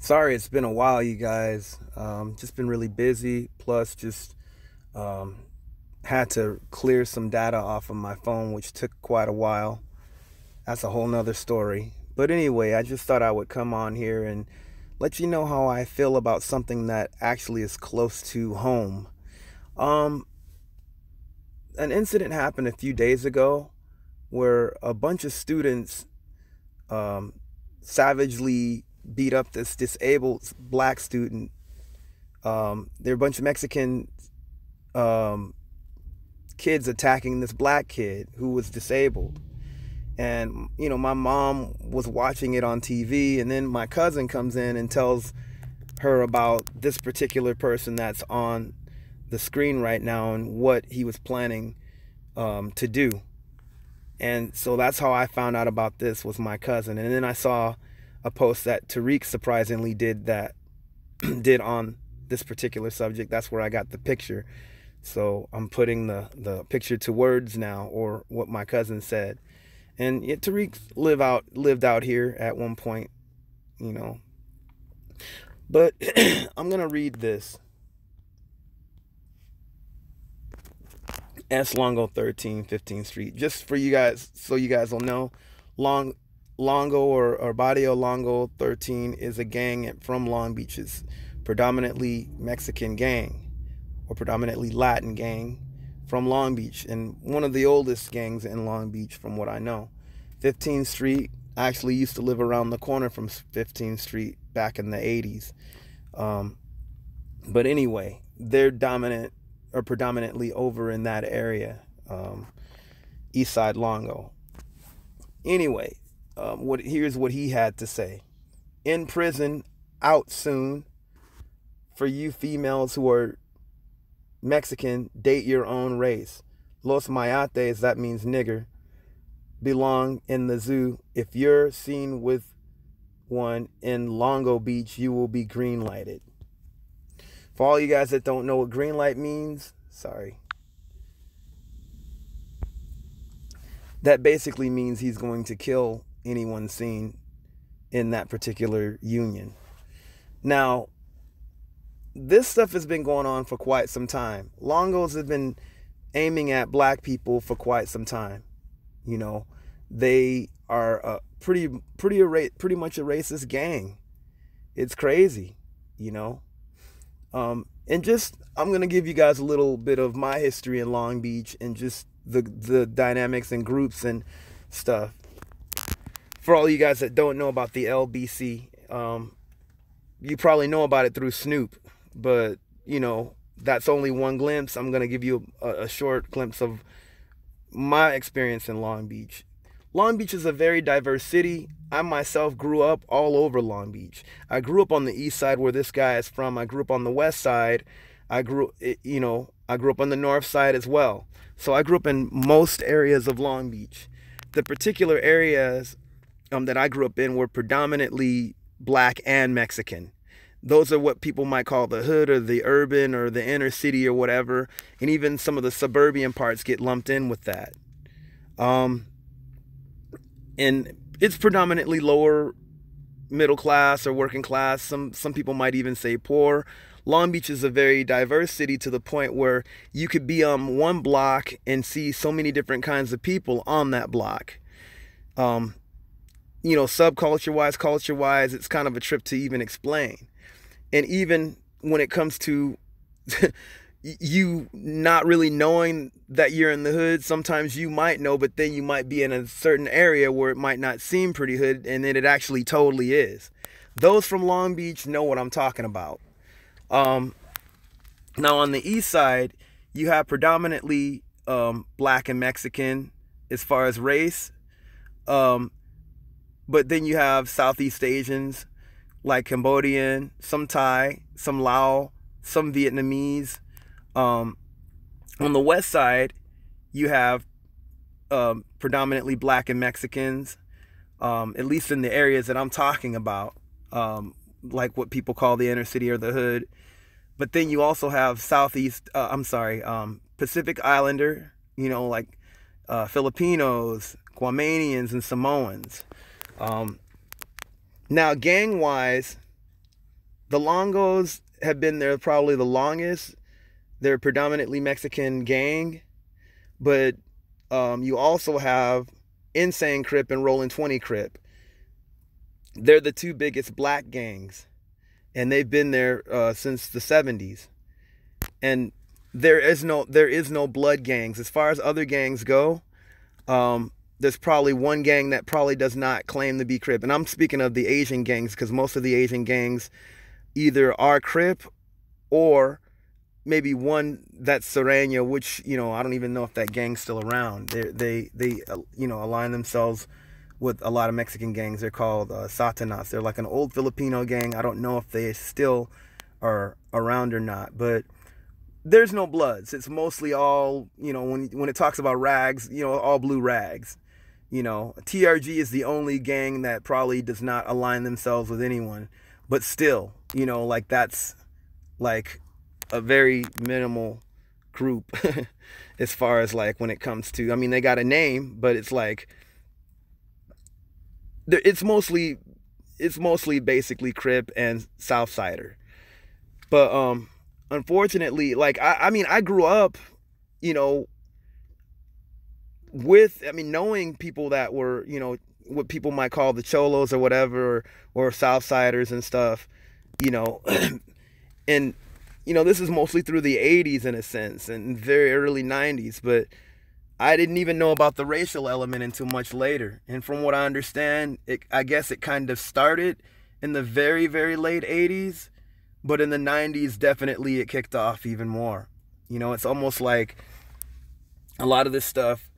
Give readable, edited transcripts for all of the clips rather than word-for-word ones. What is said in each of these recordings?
Sorry, it's been a while, you guys. Just been really busy. Plus, just um, had to clear some data off of my phone, which took quite a while. That's a whole nother story. But anyway, I just thought I would come on here and let you know how I feel about something that actually is close to home. Um, an incident happened a few days ago where a bunch of students um, savagely beat up this disabled black student. There are a bunch of Mexican um, kids attacking this black kid who was disabled. And, my mom was watching it on TV, and then my cousin comes in and tells her about this particular person that's on the screen right now and what he was planning to do. And so that's how I found out about this, was my cousin. And then I saw a post that Tariq surprisingly did on this particular subject. That's where I got the picture. So I'm putting the picture to words now, or what my cousin said. And yeah, Tariq lived out here at one point, you know. But I'm gonna read this. S Longo 13, 15th Street. Just for you guys, so you guys will know. Longo or Barrio Longo 13 is a gang from Long Beach. It's predominantly Mexican gang, or predominantly Latin gang from Long Beach, and one of the oldest gangs in Long Beach from what I know. 15th Street, I actually used to live around the corner from 15th Street back in the 80s. But anyway, they're dominant or predominantly over in that area, East Side Longo. Anyway, here's what he had to say. In prison, out soon. For you females who are Mexican, date your own race. Los Mayates, that means nigger, belong in the zoo. If you're seen with one in Longo Beach, you will be green lighted. For all you guys that don't know what green light means, sorry. That basically means he's going to kill anyone seen in that particular union. Now, this stuff has been going on for quite some time. Longos have been aiming at black people for quite some time. They are pretty much a racist gang. It's crazy, and just I'm gonna give you guys a little bit of my history in Long Beach and just the dynamics and groups and stuff. For all you guys that don't know about the LBC, you probably know about it through Snoop, but that's only one glimpse. I'm gonna give you a short glimpse of my experience in Long Beach. Long Beach is a very diverse city. I myself grew up all over Long Beach. I grew up on the east side where this guy is from. I grew up on the west side. I grew up on the north side as well. So I grew up in most areas of Long Beach. The particular areas that I grew up in were predominantly black and Mexican. Those are what people might call the hood or the urban or the inner city or whatever. And even some of the suburban parts get lumped in with that. And it's predominantly lower middle class or working class. Some people might even say poor. Long Beach is a very diverse city to the point where you could be on one block and see so many different kinds of people on that block. Subculture wise, culture wise, it's kind of a trip to even explain. And even when it comes to you not really knowing that you're in the hood, sometimes you might know, but then you might be in a certain area where it might not seem pretty hood, and then it actually totally is. Those from Long Beach know what I'm talking about. Now on the east side, you have predominantly black and Mexican as far as race. But then you have Southeast Asians like Cambodian, some Thai, some Lao, some Vietnamese. On the west side, you have predominantly black and Mexicans, at least in the areas that I'm talking about, like what people call the inner city or the hood. But then you also have Pacific Islander, like Filipinos, Guamanians, and Samoans. Now, gang-wise, the Longos have been there probably the longest. They're a predominantly Mexican gang, but you also have Insane Crip and Rollin' 20 Crip. They're the two biggest black gangs, and they've been there since the 70s. And there is no blood gangs. As far as other gangs go, there's probably one gang that probably does not claim to be Crip. And I'm speaking of the Asian gangs, because most of the Asian gangs either are Crip or maybe one that's Sereno, which, I don't even know if that gang's still around. They align themselves with a lot of Mexican gangs. They're called Satanas. They're like an old Filipino gang. I don't know if they still are around or not, but there's no Bloods. It's mostly all, when it talks about rags, all blue rags. TRG is the only gang that probably does not align themselves with anyone, but still, like that's like a very minimal group as far as like when it comes to, they got a name, but it's like it's mostly basically Crip and Southsider. But unfortunately, like I grew up, with knowing people that were, what people might call the Cholos or whatever, or Southsiders and stuff, and this is mostly through the 80s in a sense, and very early 90s, but I didn't even know about the racial element until much later. And from what I understand, I guess it kind of started in the very, very late 80s, but in the 90s, definitely it kicked off even more. It's almost like a lot of this stuff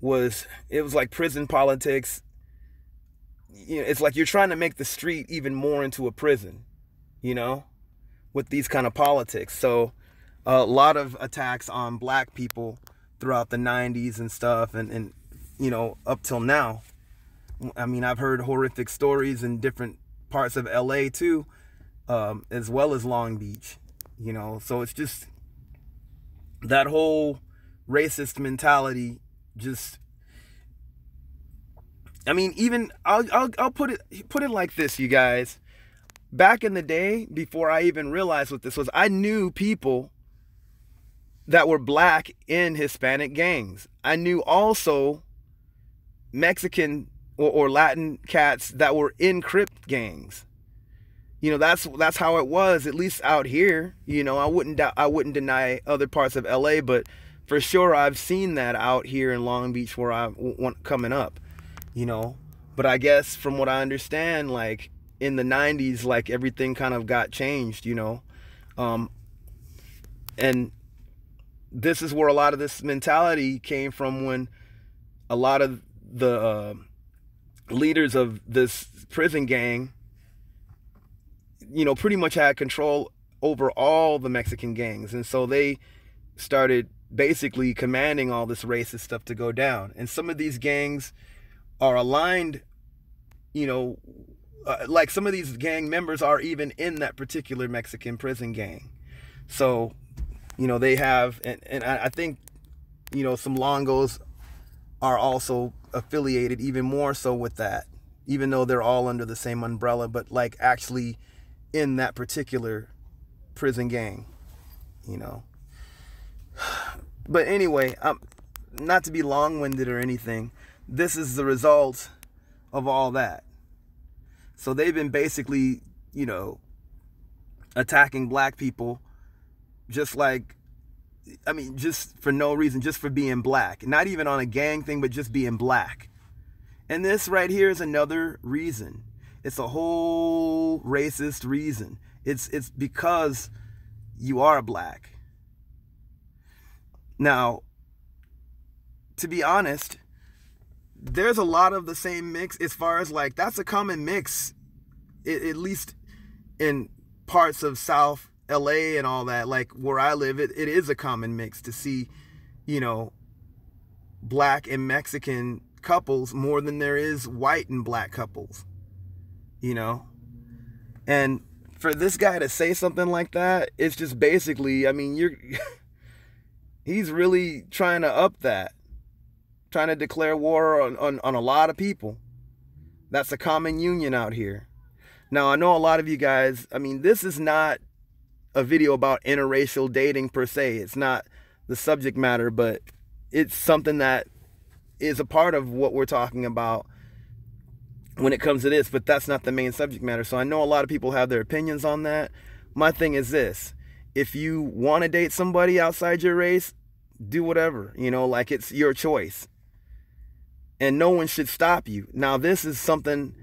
was like prison politics. It's like you're trying to make the street even more into a prison, with these kind of politics. So a lot of attacks on black people throughout the 90s and stuff, and up till now. I've heard horrific stories in different parts of LA too, as well as Long Beach, so it's just that whole racist mentality. Just, even I'll put it like this, you guys. Back in the day, before I even realized what this was, I knew people that were black in Hispanic gangs. I knew also Mexican or Latin cats that were in Crip gangs. That's how it was, at least out here. I wouldn't deny other parts of LA, but for sure I've seen that out here in Long Beach where I want coming up. But I guess from what I understand, like in the 90s, like everything kind of got changed, and this is where a lot of this mentality came from, when a lot of the leaders of this prison gang, pretty much had control over all the Mexican gangs. And so they started basically commanding all this racist stuff to go down. And some of these gangs are aligned, like some of these gang members are even in that particular Mexican prison gang. So, they have, and I think, some Longos are also affiliated even more so with that, even though they're all under the same umbrella, but like actually in that particular prison gang, But anyway, not to be long-winded or anything, this is the result of all that. So they've been basically, attacking black people just for no reason, just for being black. Not even on a gang thing, but just being black. And this right here is another reason. It's a whole racist reason. It's because you are black. Now, to be honest, there's a lot of the same mix as far as like, that's a common mix, at least in parts of South LA and all that, like where I live, it is a common mix to see, black and Mexican couples more than there is white and black couples, and for this guy to say something like that, it's just basically, he's really trying to up that, trying to declare war on a lot of people. That's a common union out here. Now, I know a lot of you guys, I mean, this is not a video about interracial dating per se. It's not the subject matter, but it's something that is a part of what we're talking about when it comes to this, but that's not the main subject matter. So I know a lot of people have their opinions on that. My thing is this: if you want to date somebody outside your race, do whatever, you know, like it's your choice. And no one should stop you. Now, this is something,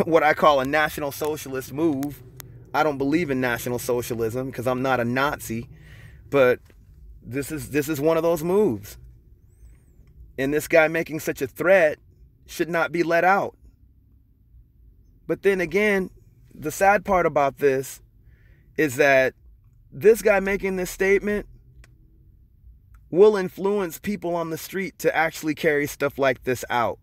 what I call a National Socialist move. I don't believe in National Socialism because I'm not a Nazi, but this is one of those moves. And this guy making such a threat should not be let out. But then again, the sad part about this is that this guy making this statement will influence people on the street to actually carry stuff like this out.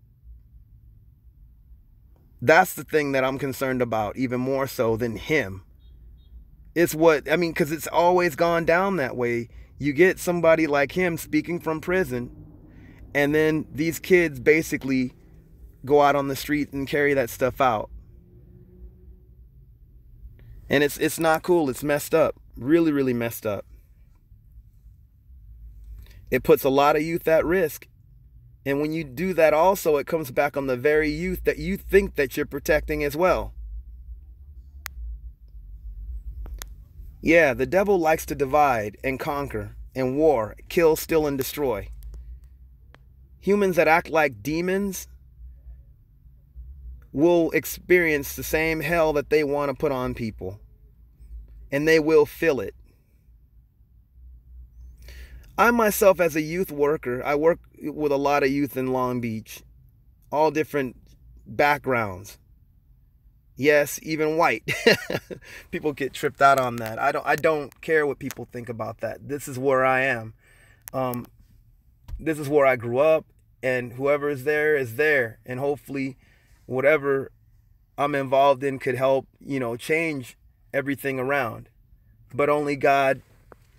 That's the thing that I'm concerned about, even more so than him. It's what, I mean, because it's always gone down that way. You get somebody like him speaking from prison, and then these kids basically go out on the street and carry that stuff out. And it's not cool. It's messed up. Really, really messed up. It puts a lot of youth at risk. And when you do that also, it comes back on the very youth that you think that you're protecting as well. Yeah, the devil likes to divide and conquer and war, kill, steal, and destroy. Humans that act like demons will experience the same hell that they want to put on people. And they will feel it. I myself, as a youth worker, I work with a lot of youth in Long Beach. All different backgrounds. Yes, even white. People get tripped out on that. I don't care what people think about that. This is where I am. This is where I grew up, and whoever is there, and hopefully whatever I'm involved in could help, you know, change everything around. But only God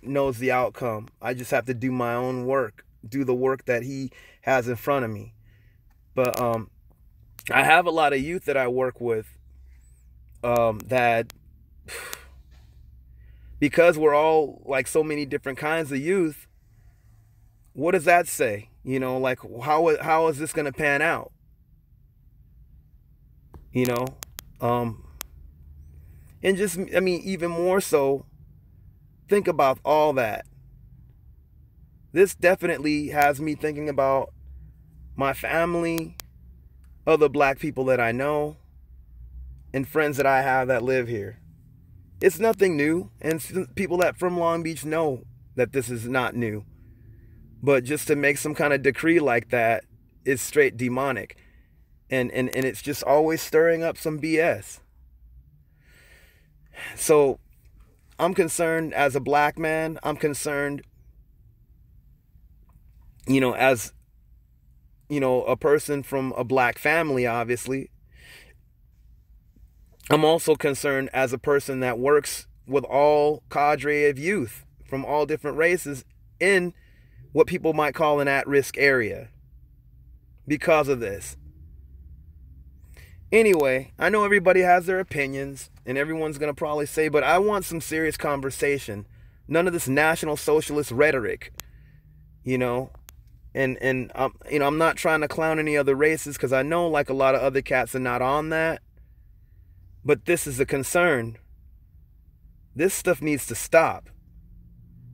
knows the outcome. I just have to do my own work, do the work that he has in front of me. But I have a lot of youth that I work with that, because we're all like so many different kinds of youth, what does that say? You know, like how is this going to pan out? You know, and just, I mean, even more so, think about all that. This definitely has me thinking about my family, other black people that I know, and friends that I have that live here. It's nothing new, and people that from Long Beach know that this is not new. But just to make some kind of decree like that is straight demonic. And it's just always stirring up some BS. So I'm concerned as a black man. I'm concerned, you know, as, you know, a person from a black family, obviously. I'm also concerned as a person that works with all cadre of youth from all different races in what people might call an at-risk area because of this. Anyway, I know everybody has their opinions, and everyone's going to probably say, but I want some serious conversation. None of this National Socialist rhetoric, you know. And you know, I'm not trying to clown any other races, because I know like a lot of other cats are not on that. But this is a concern. This stuff needs to stop.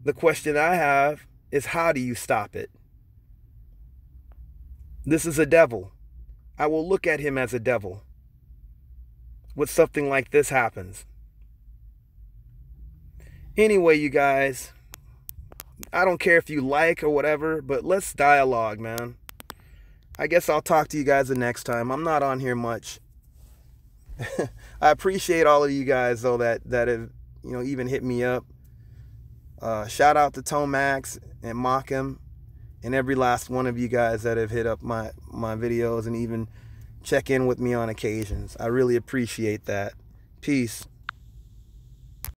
The question I have is, how do you stop it? This is a devil. I will look at him as a devil when something like this happens. Anyway, you guys, I don't care if you like or whatever, but let's dialogue, man. I guess I'll talk to you guys the next time. I'm not on here much. I appreciate all of you guys, though, that have, you know, even hit me up. Shout out to Tomax and Mockham and every last one of you guys that have hit up my videos and even check in with me on occasions. I really appreciate that. Peace.